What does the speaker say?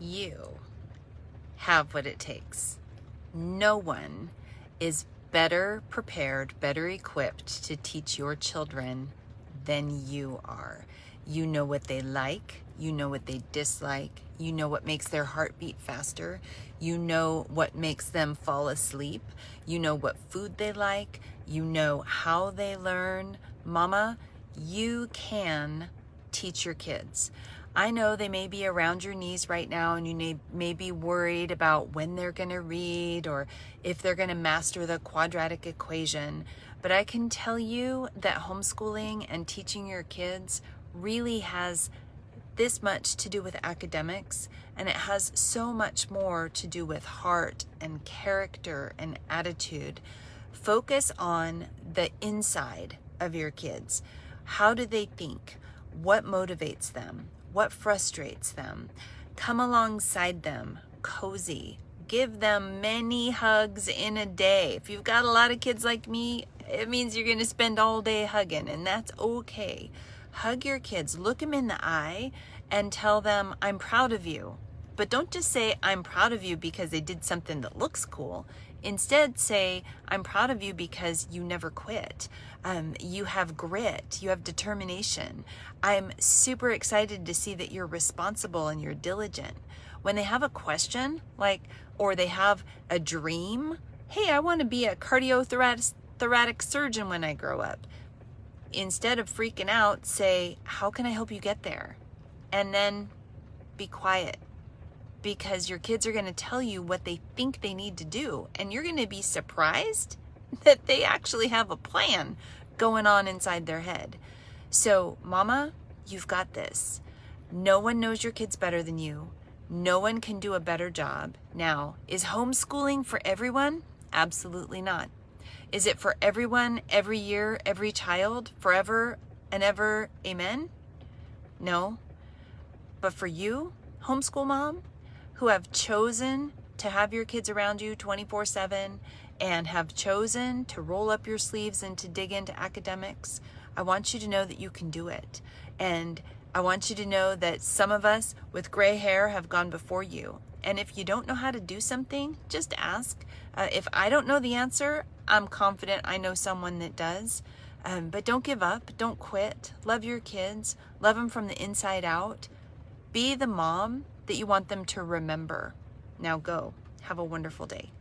you have what it takes. No one is better prepared, better equipped to teach your children than you are. You know what they like, you know what they dislike, you know what makes their heart beat faster, you know what makes them fall asleep, you know what food they like, you know how they learn. Mama, you can teach your kids. I know they may be around your knees right now and you may be worried about when they're going to read or if they're going to master the quadratic equation, but I can tell you that homeschooling and teaching your kids really has this much to do with academics, and it has so much more to do with heart and character and attitude. Focus on the inside of your kids. How do they think? What motivates them? What frustrates them? Come alongside them, cozy. Give them many hugs in a day. If you've got a lot of kids like me, it means you're going to spend all day hugging, and that's okay. Hug your kids, look them in the eye, and tell them, I'm proud of you. But don't just say, I'm proud of you because they did something that looks cool. Instead, say, I'm proud of you because you never quit. You have grit, you have determination. I'm super excited to see that you're responsible and you're diligent. When they have a question, or they have a dream, hey, I want to be a cardiothoracic surgeon when I grow up. Instead of freaking out, say, how can I help you get there? And then be quiet, because your kids are going to tell you what they think they need to do. And you're going to be surprised that they actually have a plan going on inside their head. So, Mama, you've got this. No one knows your kids better than you. No one can do a better job. Now, is homeschooling for everyone? Absolutely not. Is it for everyone, every year, every child, forever and ever? Amen? No. But for you, homeschool mom, who have chosen to have your kids around you 24/7 and have chosen to roll up your sleeves and to dig into academics, I want you to know that you can do it. And I want you to know that some of us with gray hair have gone before you. And if you don't know how to do something, just ask. If I don't know the answer, I'm confident I know someone that does. But don't give up. Don't quit. Love your kids. Love them from the inside out. Be the mom that you want them to remember. Now go. Have a wonderful day.